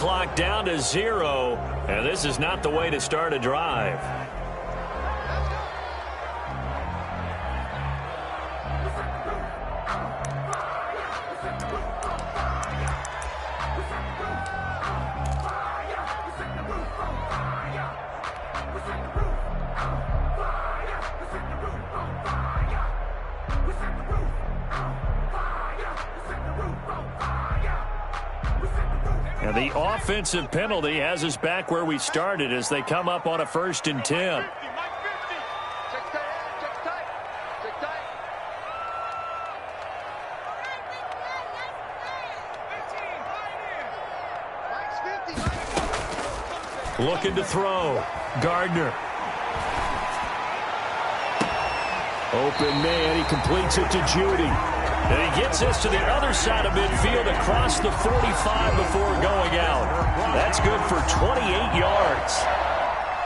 clock down to 0, and this is not the way to start a drive. And the offensive penalty has us back where we started as they come up on a 1st and 10. Looking to throw. Gardner. Open man. He completes it to Judy. And he gets this to the other side of midfield across the 45 before going out. That's good for 28 yards.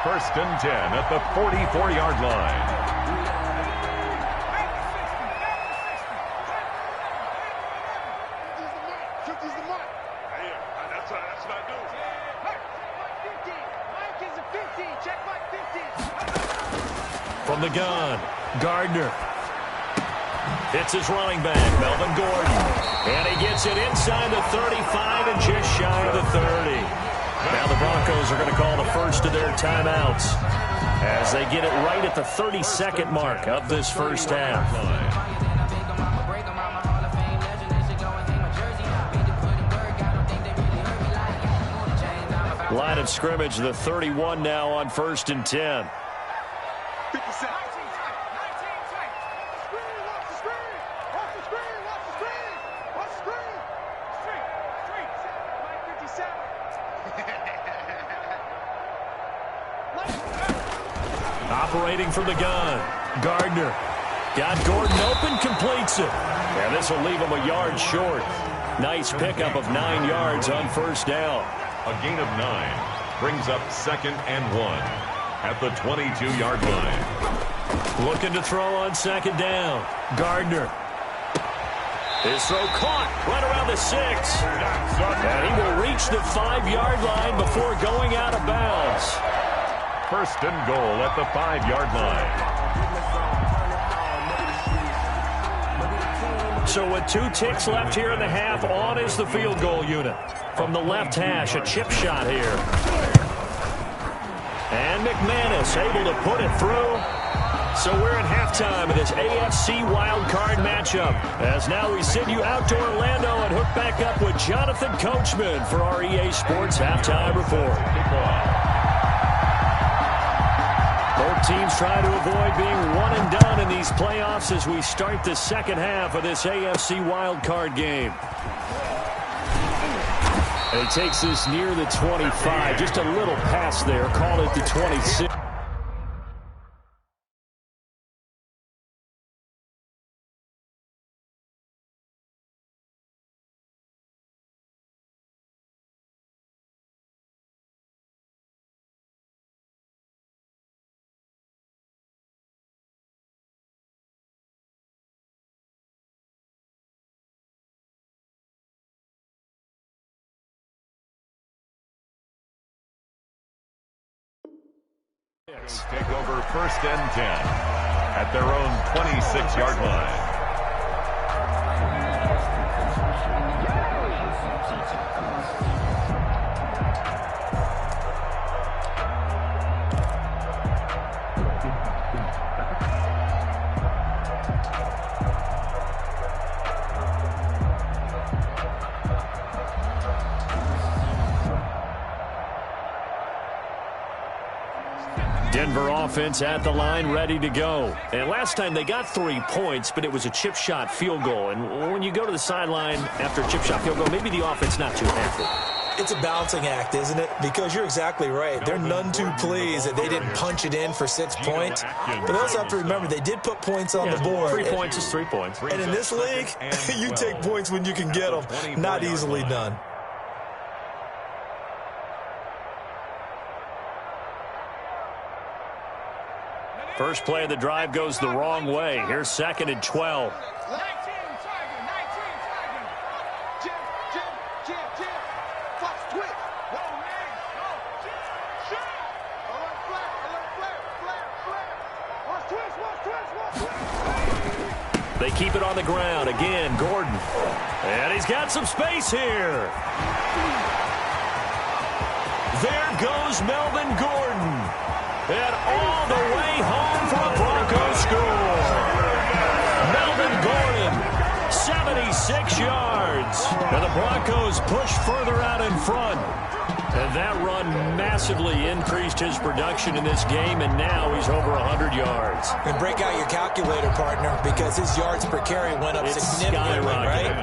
1st and 10 at the 44-yard line. From the gun, Gardner. Hits his running back, Melvin Gordon. And he gets it inside the 35 and just shy of the 30. Now the Broncos are going to call the first of their timeouts as they get it right at the 32nd mark of this first half. Line of scrimmage, the 31 now on 1st and 10. Operating from the gun, Gardner. Got Gordon open, completes it. And this will leave him a yard short. Nice pickup of 9 yards on 1st down. A gain of 9 brings up 2nd and 1 at the 22-yard line. Looking to throw on 2nd down. Gardner. His throw caught right around the 6. And he will reach the 5-yard line before going out of bounds. 1st and goal at the 5-yard line. So with 2 ticks left here in the half, on is the field goal unit. From the left hash, a chip shot here. And McManus able to put it through. So we're at halftime of this AFC wildcard matchup. As now we send you out to Orlando and hook back up with Jonathan Coachman for our EA Sports Halftime Report. Both teams try to avoid being one and done in these playoffs as we start the second half of this AFC wildcard game. And he takes this near the 25, just a little past there, call it the 26. Take over 1st and 10 at their own 26-yard line. Denver offense at the line, ready to go. And last time they got 3 points, but it was a chip shot field goal. And when you go to the sideline after a chip shot field goal, maybe the offense not too happy. It's a balancing act, isn't it? Because you're exactly right. They're none too pleased that they didn't punch it in for 6 points. But they also have to remember they did put points on the board. 3 points is 3 points. And in this league, you take points when you can get them. Not easily done. First play of the drive goes the wrong way. Here's 2nd and 12. They keep it on the ground. Again, Gordon. And he's got some space here. There goes Melvin Gordon. And all the way home for a Broncos score. Melvin Gordon, 76 yards. And the Broncos push further out in front. And that run massively increased his production in this game, and now he's over 100 yards. And break out your calculator, partner, because his yards per carry went up significantly, right?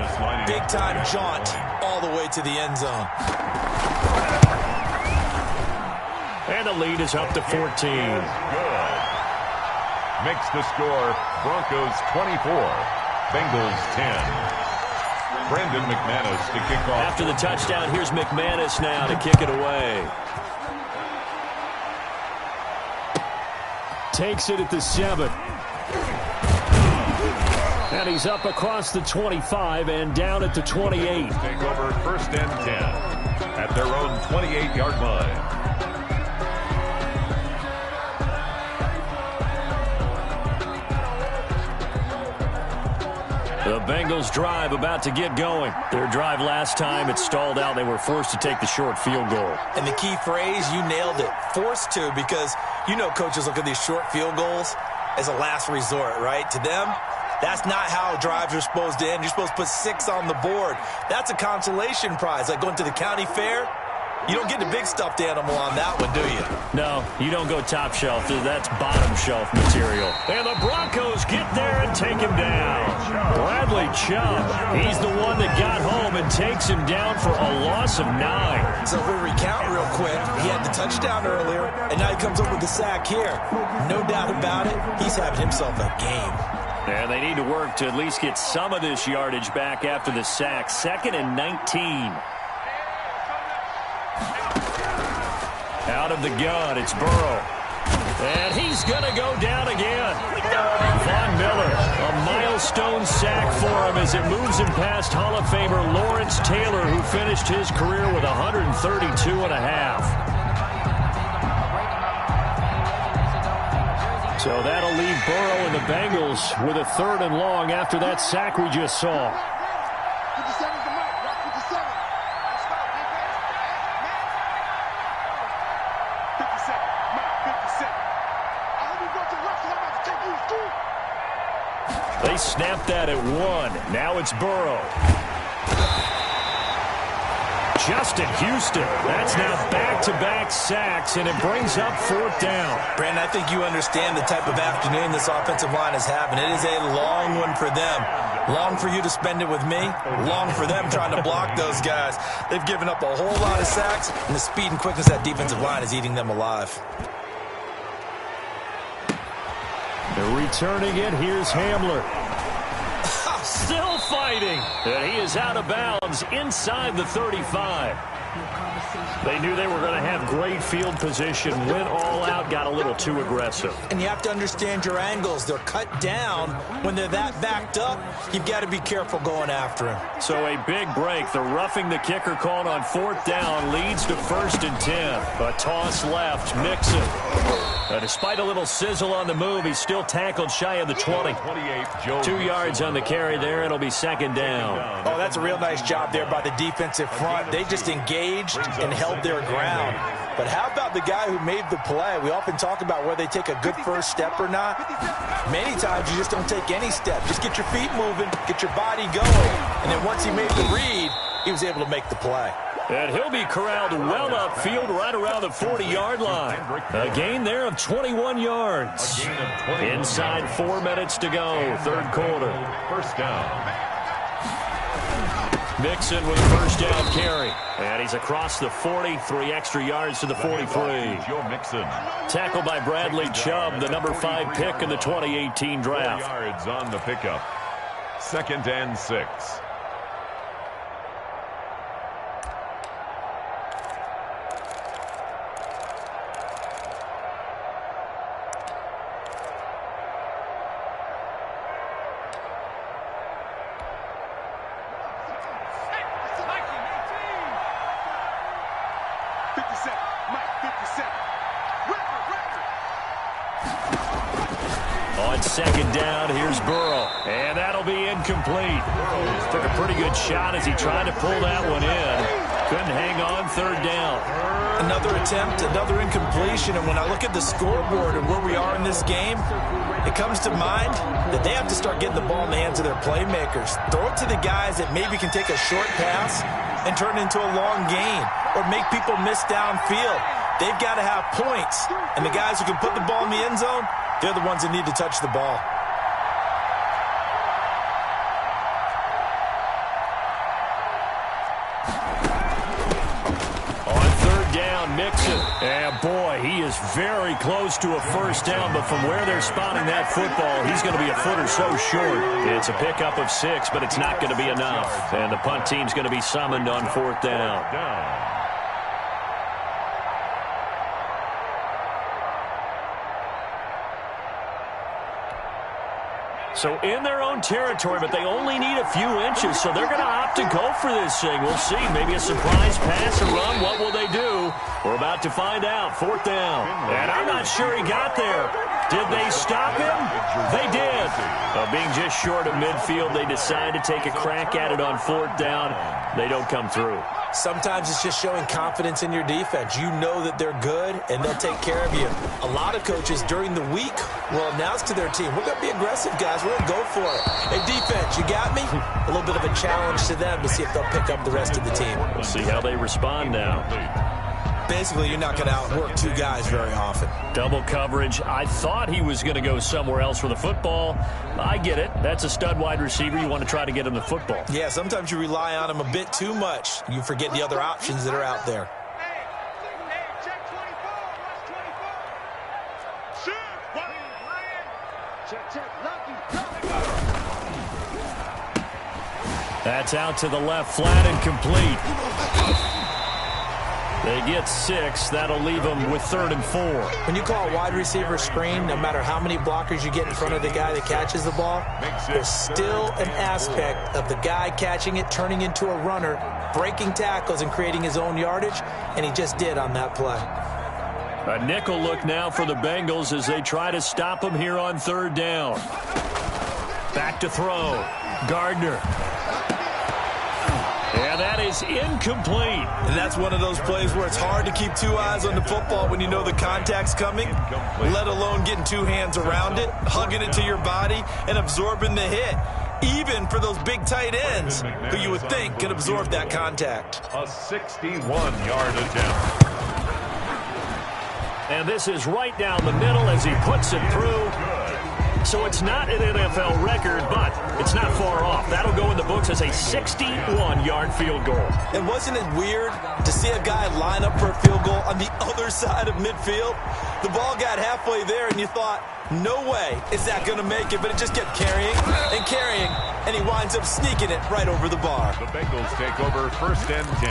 Big-time jaunt all the way to the end zone. And the lead is up to 14. Good. Makes the score Broncos 24, Bengals 10. Brandon McManus to kick off. After the touchdown, here's McManus now to kick it away. Takes it at the 7. And he's up across the 25 and down at the 28. Take over first and 10 at their own 28-yard line. The Bengals drive about to get going. Their drive last time, it stalled out. They were forced to take the short field goal. And the key phrase, you nailed it, forced to, because you know coaches look at these short field goals as a last resort, right? To them, that's not how drives are supposed to end. You're supposed to put 6 on the board. That's a consolation prize. Like going to the county fair, you don't get the big stuffed animal on that one, do you? No, you don't go top shelf. That's bottom shelf material. And the Broncos get there and take him down. Bradley Chubb, he's the one that got home and takes him down for a loss of 9. So if we recount real quick, he had the touchdown earlier, and now he comes up with the sack here. No doubt about it, he's having himself a game. And they need to work to at least get some of this yardage back after the sack. 2nd and 19. Out of the gun, it's Burrow. And he's going to go down again. Von Miller, a milestone sack for him as it moves him past Hall of Famer Lawrence Taylor, who finished his career with 132.5. So that'll leave Burrow and the Bengals with a 3rd and long after that sack we just saw. They snapped that at 1. Now it's Burrow. Justin Houston. That's now back-to-back sacks, and it brings up 4th down. Brandon, I think you understand the type of afternoon this offensive line is having. It is a long one for them. Long for you to spend it with me. Long for them trying to block those guys. They've given up a whole lot of sacks, and the speed and quickness of that defensive line is eating them alive. They're returning it. Here's Hamler. Still fighting. And he is out of bounds inside the 35. They knew they were going to have great field position, went all out, got a little too aggressive. And you have to understand your angles. They're cut down. When they're that backed up, you've got to be careful going after him. So a big break. The roughing the kicker called on 4th down leads to 1st and 10. A toss left. Mixon. Despite a little sizzle on the move, he's still tackled shy of the 20. 2 yards on the carry there. It'll be 2nd down. Oh, that's a real nice job there by the defensive front. They just engaged and held their ground. But how about the guy who made the play? We often talk about whether they take a good first step or not. Many times you just don't take any step. Just get your feet moving, get your body going. And then once he made the read, he was able to make the play. And he'll be corralled well upfield right around the 40-yard line. A gain there of 21 yards. Inside 4 minutes to go, 3rd quarter. 1st down. Mixon with a 1st down carry. And he's across the 40, 3 extra yards to the 43. Joe Mixon. Tackled by Bradley Chubb, the number 5 pick in the 2018 draft. 4 yards on the pickup. 2nd and 6. On second down, here's Burrow. And that'll be incomplete. Took a pretty good shot as he tried to pull that one in. Couldn't hang on third down. Another attempt, another incompletion. And when I look at the scoreboard and where we are in this game, it comes to mind that they have to start getting the ball in the hands of their playmakers. Throw it to the guys that maybe can take a short pass and turn it into a long gain or make people miss downfield. They've got to have points. And the guys who can put the ball in the end zone, they're the ones that need to touch the ball. On third down, Mixon. And boy, he is very close to a first down, but from where they're spotting that football, he's going to be a foot or so short. It's a pickup of 6, but it's not going to be enough. And the punt team's going to be summoned on fourth down. So in their own territory, but they only need a few inches, so they're going to opt to go for this thing. We'll see. Maybe a surprise pass, a run. What will they do? We're about to find out. Fourth down. And I'm not sure he got there. Did they stop him? They did. Being just short of midfield, they decide to take a crack at it on fourth down. They don't come through. Sometimes it's just showing confidence in your defense. You know that they're good, and they'll take care of you. A lot of coaches during the week will announce to their team, we're going to be aggressive, guys. We're going to go for it. Hey, defense, you got me? A little bit of a challenge to them to see if they'll pick up the rest of the team. We'll see how they respond now. Basically, you're not going to outwork two guys very often. Double coverage. I thought he was going to go somewhere else with the football. I get it. That's a stud wide receiver. You want to try to get him the football. Yeah, sometimes you rely on him a bit too much. You forget the other options that are out there. That's out to the left, flat and complete. They get 6. That'll leave them with 3rd and 4. When you call a wide receiver screen, no matter how many blockers you get in front of the guy that catches the ball, there's still an aspect of the guy catching it, turning into a runner, breaking tackles and creating his own yardage, and he just did on that play. A nickel look now for the Bengals as they try to stop him here on third down. Back to throw. Gardner. And that is incomplete. And that's one of those plays where it's hard to keep two eyes on the football when you know the contact's coming, let alone getting two hands around it, hugging it to your body, and absorbing the hit. Even for those big tight ends who you would think could absorb that contact. A 61-yard attempt. And this is right down the middle as he puts it through. So it's not an NFL record, but it's not far off. That'll go in the books as a 61-yard field goal. And wasn't it weird to see a guy line up for a field goal on the other side of midfield? The ball got halfway there, and you thought, no way is that going to make it, but it just kept carrying and carrying, and he winds up sneaking it right over the bar. The Bengals take over 1st and 10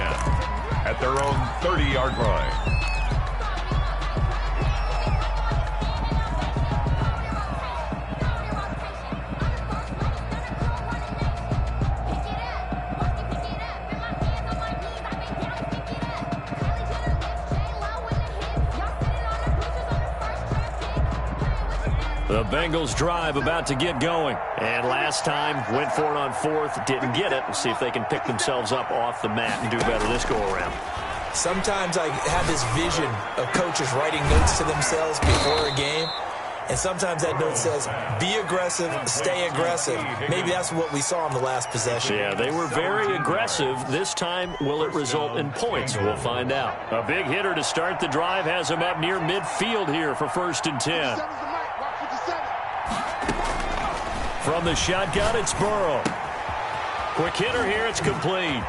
at their own 30-yard line. The Bengals drive about to get going. And last time, went for it on 4th, didn't get it. We'll see if they can pick themselves up off the mat and do better this go-around. Sometimes I have this vision of coaches writing notes to themselves before a game. And sometimes that note says, be aggressive, stay aggressive. Maybe that's what we saw in the last possession. Yeah, they were very aggressive. This time, will it result in points? We'll find out. A big hitter to start the drive has him up near midfield here for 1st and 10. From the shotgun, it's Burrow. Quick hitter here, it's complete.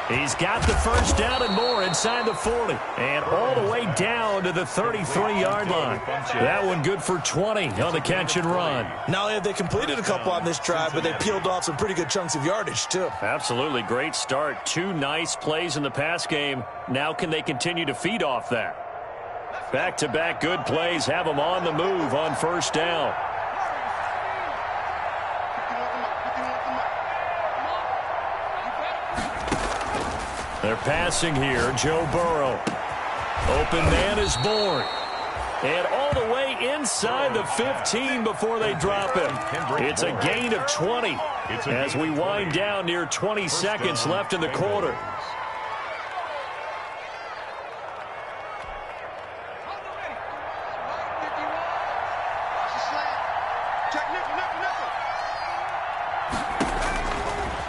He's got the first down and more inside the 40. And all the way down to the 33-yard line. That one good for 20 on the catch and run. Not only have they completed a couple on this drive, but they peeled off some pretty good chunks of yardage, too. Absolutely. Great start. 2 nice plays in the pass game. Now can they continue to feed off that? Back-to-back good plays have them on the move on 1st down. They're passing here. Joe Burrow. Open man is born. And all the way inside the 15 before they drop him. It's a gain of 20 as we wind down near 20 seconds left in the quarter.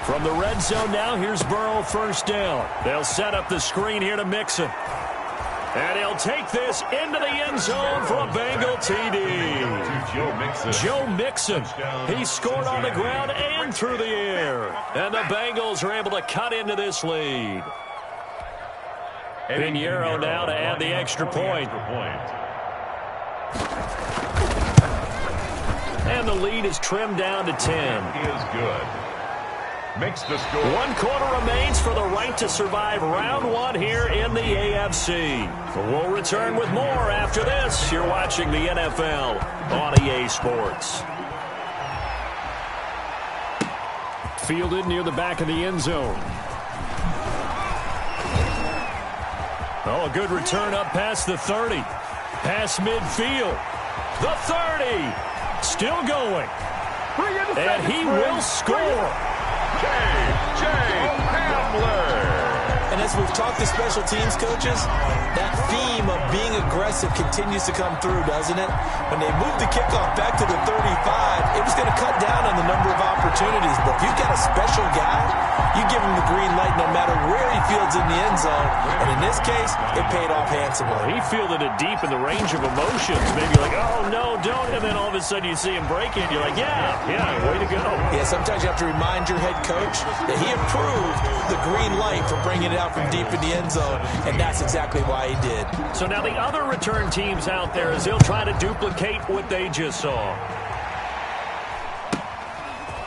From the red zone now, here's Burrow, first down. They'll set up the screen here to Mixon. And he'll take this into the end zone for a Bengal TD. Joe Mixon. He scored on the ground and through the air. And the Bengals are able to cut into this lead. Pinheiro now to add the extra point. And the lead is trimmed down to 10. Is good. Makes the score. 1 quarter remains for the right to survive round 1 here in the AFC. We'll return with more after this. You're watching the NFL on EA Sports. Fielded near the back of the end zone. Oh, a good return up past the 30. Past midfield. The 30. Still going. And he will score. J.J. Hamler. And as we've talked to special teams coaches, that theme of being aggressive continues to come through, doesn't it? When they moved the kickoff back to the 35, it was going to cut down on the number of opportunities. But if you've got a special guy, you give him the green light no matter where he fields in the end zone. And in this case, it paid off handsomely. He fielded it deep in the range of emotions. Maybe like, oh, no, don't. And then all of a sudden you see him break it. You're like, yeah, way to go. Yeah, sometimes you have to remind your head coach that he approved the green light for bringing it out from deep in the end zone, and that's exactly why he did. So now the other return teams out there, as they'll try to duplicate what they just saw.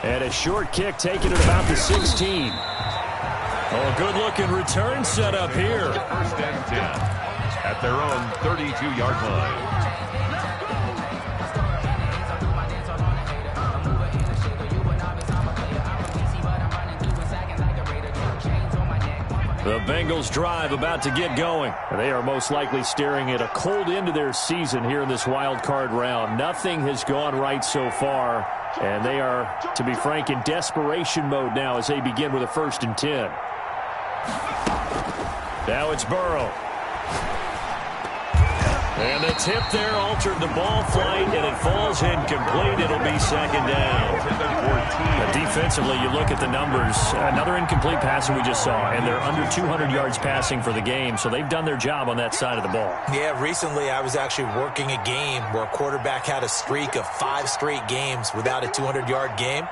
And a short kick taken at about the 16. Oh, good-looking return set up here. First and 10 at their own 32-yard line. The Bengals drive about to get going. They are most likely staring at a cold end to their season here in this wild card round. Nothing has gone right so far, and they are, to be frank, in desperation mode now as they begin with a 1st and 10. Now it's Burrow. And the tip there altered the ball flight, and it falls incomplete. It'll be 2nd down. Defensively, you look at the numbers. Another incomplete pass that we just saw, and they're under 200 yards passing for the game, so they've done their job on that side of the ball. Yeah, recently I was actually working a game where a quarterback had a streak of 5 straight games without a 200-yard game,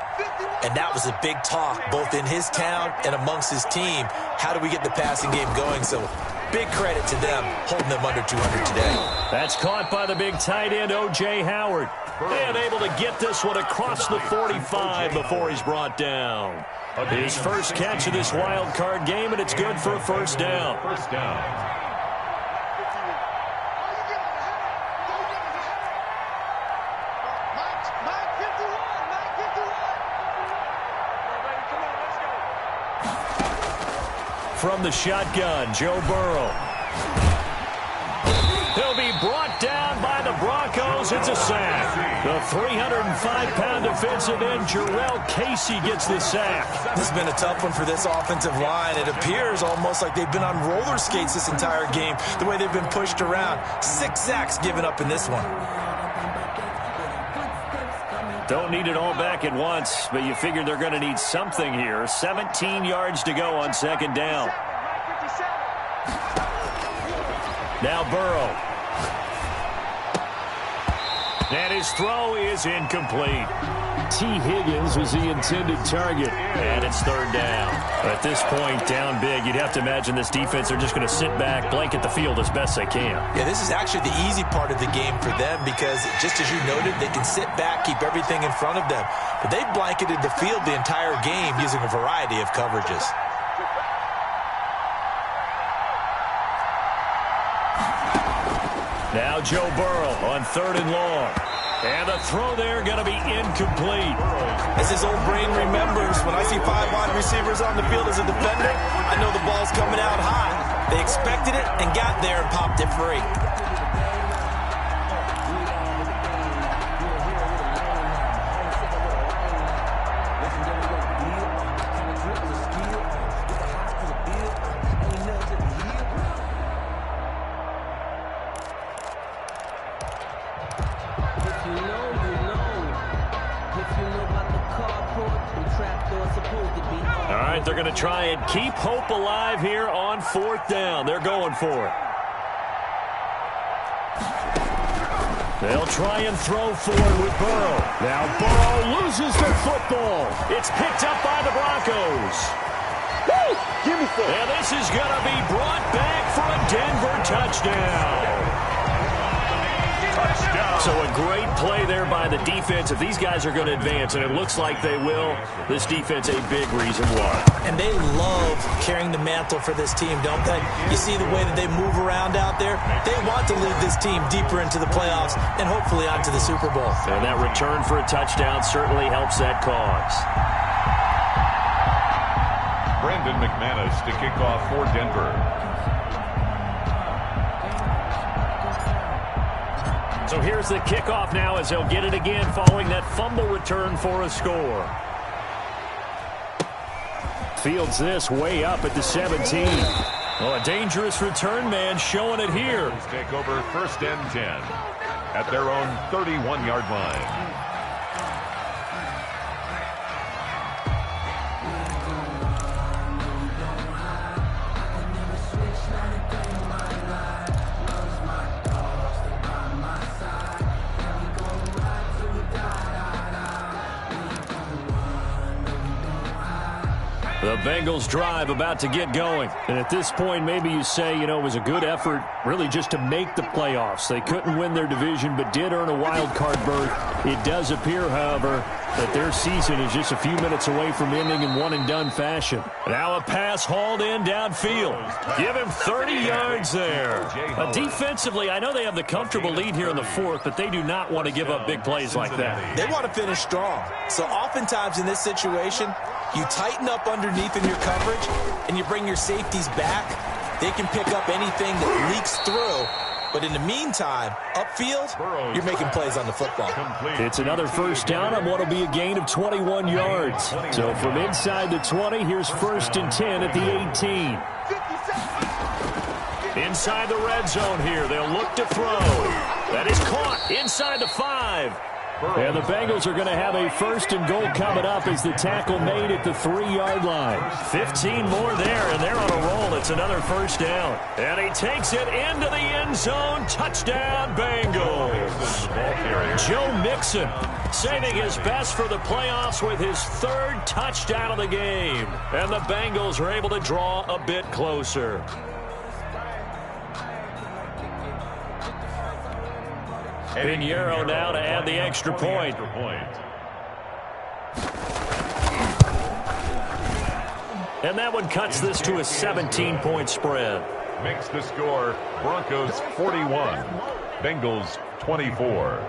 and that was a big talk both in his town and amongst his team. How do we get the passing game going? So big credit to them holding them under 200 today. That's caught by the big tight end, O.J. Howard. And able to get this one across the 45 before he's brought down. His first catch of this wild card game, and it's good for a 1st down. First down. From the shotgun, Joe Burrow. He'll be brought down by the Broncos. It's a sack. The 305-pound defensive end, Jarrell Casey, gets the sack. This has been a tough one for this offensive line. It appears almost like they've been on roller skates this entire game, the way they've been pushed around. 6 sacks given up in this one. Don't need it all back at once, but you figure they're going to need something here. 17 yards to go on 2nd down. Now Burrow. And his throw is incomplete. T. Higgins was the intended target, and it's 3rd down. At this point, down big, you'd have to imagine this defense, they're just going to sit back, blanket the field as best they can. Yeah, this is actually the easy part of the game for them because, just as you noted, they can sit back, keep everything in front of them. But they've blanketed the field the entire game using a variety of coverages. Now Joe Burrow on 3rd and long. And the throw there going to be incomplete. As his old brain remembers, when I see 5 wide receivers on the field as a defender, I know the ball's coming out high. They expected it and got there and popped it free. you know, you know. If you know about the carport, the trapdoor's supposed to be hard. All right, they're going to try and keep hope alive here on 4th down. They're going for it. They'll try and throw forward with Burrow. Now Burrow loses the football. It's picked up by the Broncos. Woo! Give me some. And this is going to be brought back for a Denver touchdown. So a great play there by the defense. If these guys are going to advance, and it looks like they will, this defense a big reason why. And they love carrying the mantle for this team, don't they? You see the way that they move around out there? They want to lead this team deeper into the playoffs and hopefully onto the Super Bowl. And that return for a touchdown certainly helps that cause. Brandon McManus to kick off for Denver. So here's the kickoff now as they'll get it again following that fumble return for a score. Fields this way up at the 17. Oh, a dangerous return man showing it here. Take over 1st and 10 at their own 31-yard line. The Bengals drive about to get going. And at this point, maybe you say, you know, it was a good effort really just to make the playoffs. They couldn't win their division but did earn a wild card berth. It does appear, however, that their season is just a few minutes away from ending in one-and-done fashion. Now a pass hauled in downfield. Give him 30 yards there. Defensively, I know they have the comfortable lead here in the 4th, but they do not want to give up big plays like that. They want to finish strong. So oftentimes in this situation, you tighten up underneath in your coverage, and you bring your safeties back. They can pick up anything that leaks through. But in the meantime, upfield, you're making plays on the football. It's another 1st down on what will be a gain of 21 yards. So from inside the 20, here's 1st and 10 at the 18. Inside the red zone here. They'll look to throw. That is caught inside the 5. And the Bengals are going to have a 1st and goal coming up as the tackle made at the 3-yard line. 15 more there, and they're on a roll. It's another 1st down. And he takes it into the end zone. Touchdown, Bengals. Joe Mixon saving his best for the playoffs with his 3rd touchdown of the game. And the Bengals are able to draw a bit closer. Pinheiro now to add the extra point. And that one cuts this to a 17-point spread. Makes the score Broncos 41, Bengals 24.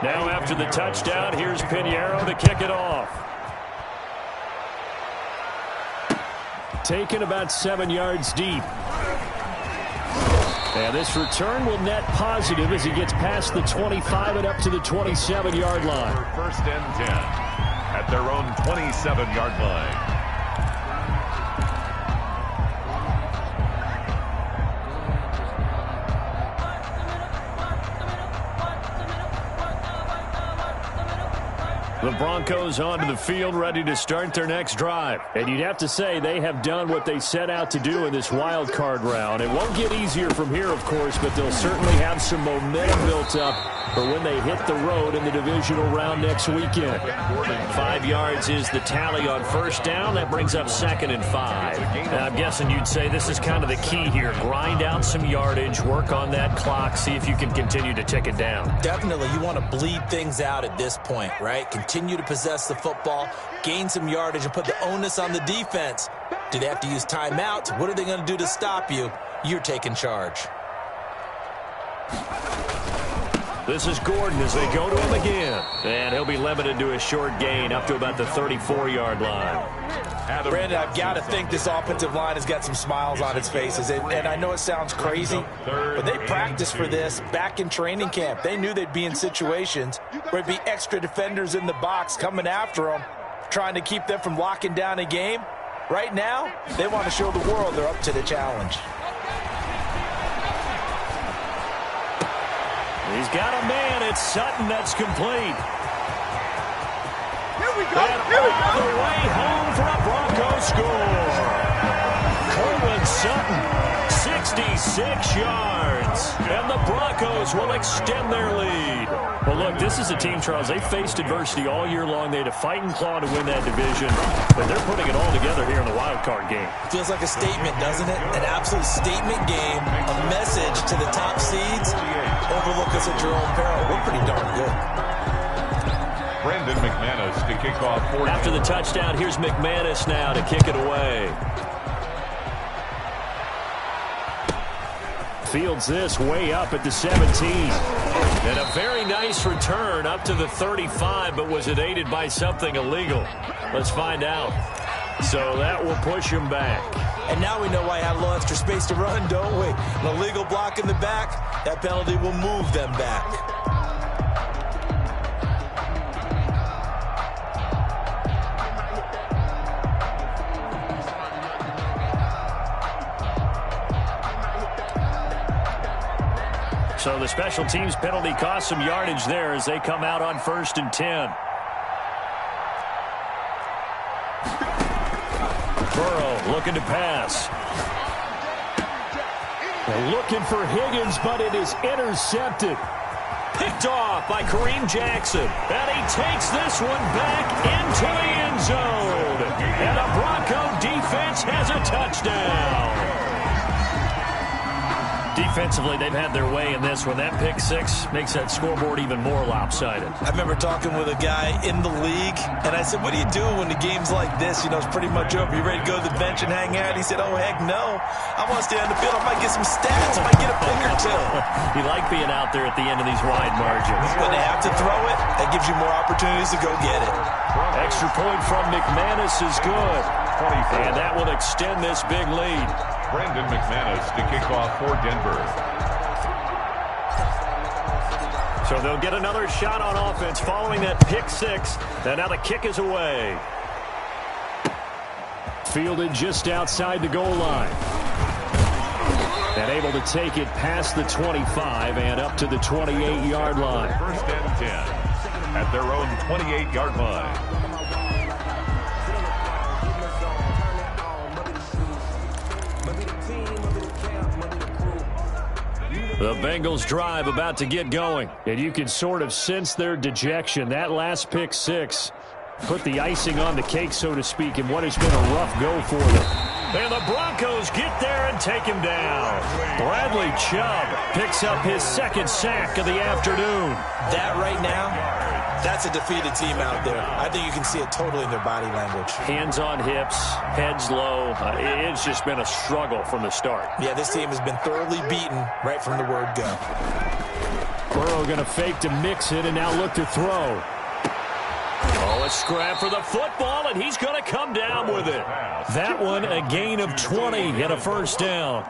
Now after the touchdown, here's Pinheiro to kick it off. Taken about 7 yards deep. And this return will net positive as he gets past the 25 and up to the 27-yard line. 1st and 10 at their own 27-yard line. The Broncos onto the field, ready to start their next drive. And you'd have to say they have done what they set out to do in this wild card round. It won't get easier from here, of course, but they'll certainly have some momentum built up for when they hit the road in the divisional round next weekend. 5 yards is the tally on 1st down. That brings up 2nd and 5. And I'm guessing you'd say this is kind of the key here. Grind out some yardage, work on that clock, see if you can continue to tick it down. Definitely, you want to bleed things out at this point, right? Continue to possess the football, gain some yardage, and put the onus on the defense. Do they have to use timeouts? What are they going to do to stop you? You're taking charge. This is Gordon as they go to him again. And he'll be limited to a short gain up to about the 34-yard line. Brandon, I've got to think this offensive line has got some smiles on its faces. And I know it sounds crazy, but they practiced for this back in training camp. They knew they'd be in situations where there'd be extra defenders in the box coming after them, trying to keep them from locking down a game. Right now, they want to show the world they're up to the challenge. He's got a man. It's Sutton that's complete. Here we go. And all the way home for a Broncos score. Cortland Sutton, 66 yards. And the Broncos will extend their lead. Well, look, this is a team, Charles. They faced adversity all year long. They had to fight and claw to win that division. But they're putting it all together here in the wild card game. Feels like a statement, doesn't it? An absolute statement game. A message to the top seeds. Overlook us at your own peril. We're pretty darn good. Brandon McManus to kick off. After the touchdown, here's McManus now to kick it away. Fields this way up at the 17. And a very nice return up to the 35, but was it aided by something illegal? Let's find out. So that will push him back. And now we know why he had a little extra space to run, don't we? An illegal block in the back, that penalty will move them back. So the special teams penalty cost some yardage there as they come out on 1st and 10. Burrow looking to pass. They're looking for Higgins, but it is intercepted. Picked off by Kareem Jackson. And he takes this one back into the end zone. And the Bronco defense has a touchdown. Defensively, they've had their way in this one. That pick six makes that scoreboard even more lopsided. I remember talking with a guy in the league, and I said, what do you do when the game's like this? You know, it's pretty much over. You ready to go to the bench and hang out? He said, oh, heck no. I want to stay on the field. I might get some stats. I might get a pick or two. You like being out there at the end of these wide margins. When they have to throw it, that gives you more opportunities to go get it. Extra point from McManus is good. And that will extend this big lead. Brandon McManus to kick off for Denver. So they'll get another shot on offense following that pick six. And now the kick is away. Fielded just outside the goal line. And able to take it past the 25 and up to the 28-yard line. 1st and 10 at their own 28-yard line. The Bengals drive about to get going, and you can sort of sense their dejection. That last pick six put the icing on the cake, so to speak, in what has been a rough go for them. And the Broncos get there and take him down. Bradley Chubb picks up his second sack of the afternoon. That right now, that's a defeated team out there. I think you can see it totally in their body language. Hands on hips, heads low. It's just been a struggle from the start. Yeah, this team has been thoroughly beaten right from the word go. Burrow going to fake to mix it and now look to throw. Oh, a scrap for the football, and he's going to come down with it. That one, a gain of 20 and a first down.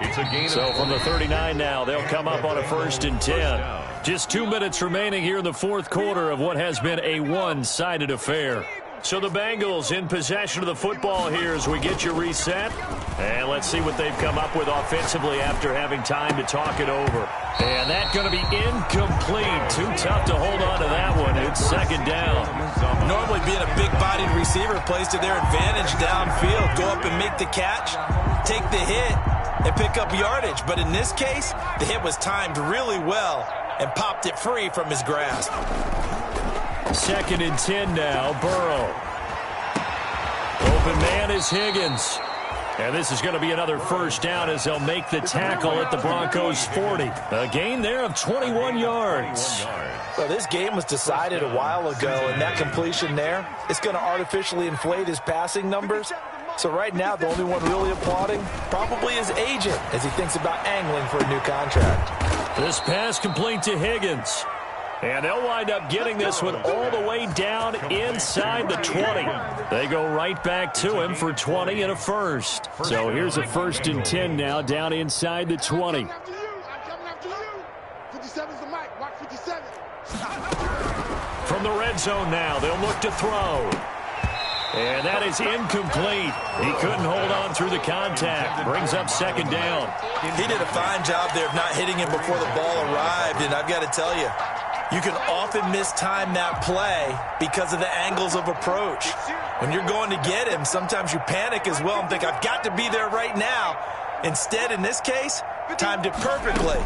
It's a gain so from the 39 now, they'll come up on a 1st and 10. Just 2 minutes remaining here in the fourth quarter of what has been a one-sided affair. So the Bengals in possession of the football here as we get you reset. And let's see what they've come up with offensively after having time to talk it over. And that's going to be incomplete. Too tough to hold on to that one. It's second down. Normally being a big-bodied receiver plays to their advantage downfield. Go up and make the catch, take the hit, and pick up yardage. But in this case, the hit was timed really well and popped it free from his grasp. 2nd and 10 now, Burrow. Open man is Higgins. And this is going to be another first down as they'll make the tackle at the Broncos' 40. A gain there of 21 yards. Well, this game was decided a while ago, and that completion there, it's going to artificially inflate his passing numbers. So right now, the only one really applauding probably his agent as he thinks about angling for a new contract. This pass complete to Higgins. And they'll wind up getting this one all the way down inside the 20. They go right back to him for 20 and a first. So here's a 1st and 10 now down inside the 20. From the red zone now, they'll look to throw. And that is incomplete. He couldn't hold on through the contact. Brings up second down. He did a fine job there of not hitting him before the ball arrived, and I've got to tell you, you can often mistime that play because of the angles of approach. When you're going to get him, sometimes you panic as well and think, I've got to be there right now. Instead, in this case, timed it perfectly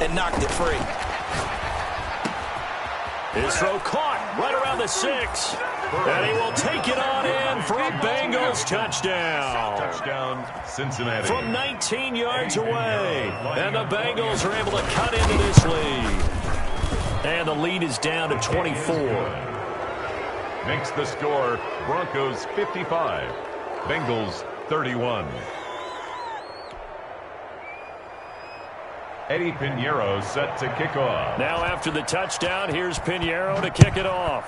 and knocked it free. His throw caught right around the 6. And he will take it on in for a Bengals touchdown. Touchdown, Cincinnati. From 19 yards away. And the Bengals are able to cut into this lead. And the lead is down to 24. Makes the score Broncos 55, Bengals 31. Eddie Pinheiro set to kick off. Now after the touchdown, here's Pinheiro to kick it off.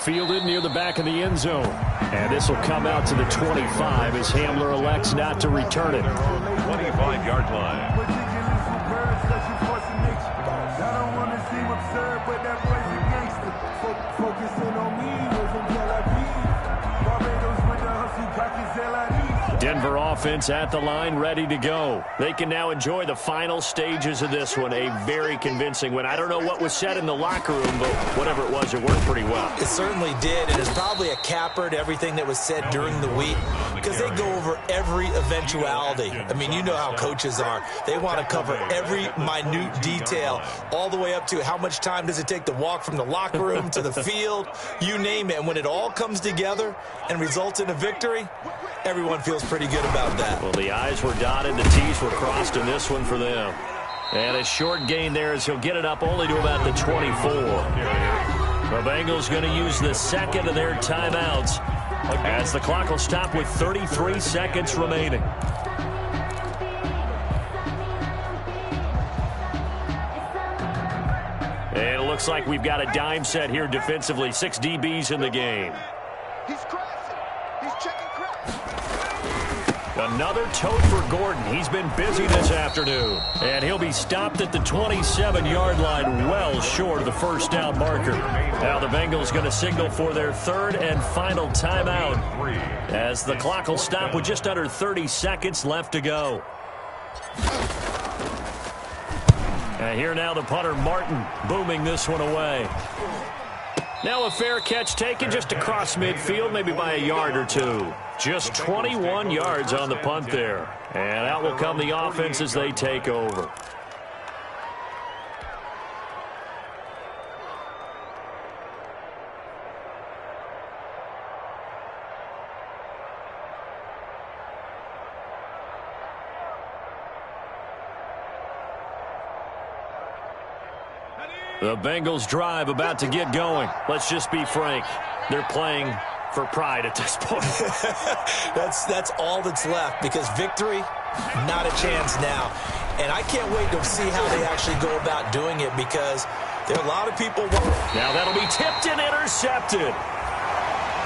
Fielded near the back of the end zone. And this will come out to the 25 as Hamler elects not to return it. 25-yard line. Denver offense at the line, ready to go. They can now enjoy the final stages of this one. A very convincing win. I don't know what was said in the locker room, but whatever it was, it worked pretty well. It certainly did, and it's probably a capper to everything that was said during the week because they go over every eventuality. I mean, you know how coaches are. They want to cover every minute detail all the way up to how much time does it take to walk from the locker room to the field, you name it. And when it all comes together and results in a victory, everyone feels pretty good about that. Well, the I's were dotted, the T's were crossed in this one for them. And a short gain there as he'll get it up only to about the 24. The Bengals going to use the second of their timeouts as the clock will stop with 33 seconds remaining. And it looks like we've got a dime set here defensively. 6 DBs in the game. Another tote for Gordon. He's been busy this afternoon. And he'll be stopped at the 27-yard line, well short of the first down marker. Now the Bengals going to signal for their third and final timeout as the clock will stop with just under 30 seconds left to go. And here now the punter, Martin, booming this one away. Now a fair catch taken just across midfield, maybe by a yard or two. Just 21 yards on the punt there. And out will come the offense as they take over. The Bengals drive about to get going. Let's just be frank. They're playing for pride at this point. That's all that's left because victory, not a chance now. And I can't wait to see how they actually go about doing it because there are a lot of people. Now that'll be tipped and intercepted.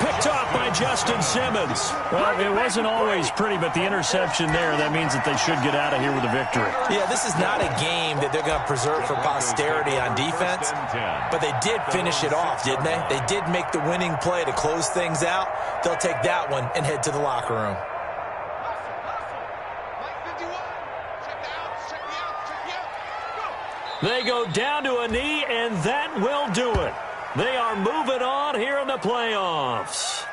Picked off by Justin Simmons. Well, it wasn't always pretty, but the interception there, that means that they should get out of here with a victory. Yeah, this is not a game that they're going to preserve for posterity on defense, but they did finish it off, didn't they? They did make the winning play to close things out. They'll take that one and head to the locker room. They go down to a knee, and that will do it. They are moving on here in the playoffs.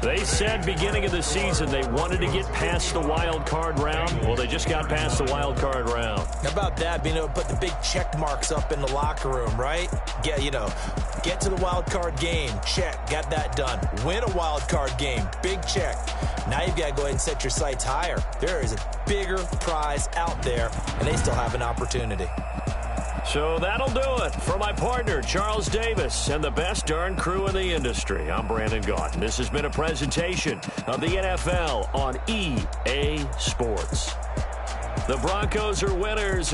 They said beginning of the season they wanted to get past the wild card round. Well, they just got past the wild card round. How about that? Being able to put the big check marks up in the locker room, right? Get to the wild card game. Check. Got that done. Win a wild card game. Big check. Now you've got to go ahead and set your sights higher. There is a bigger prize out there, and they still have an opportunity. So that'll do it for my partner, Charles Davis, and the best darn crew in the industry. I'm Brandon Gaudin. This has been a presentation of the NFL on EA Sports. The Broncos are winners.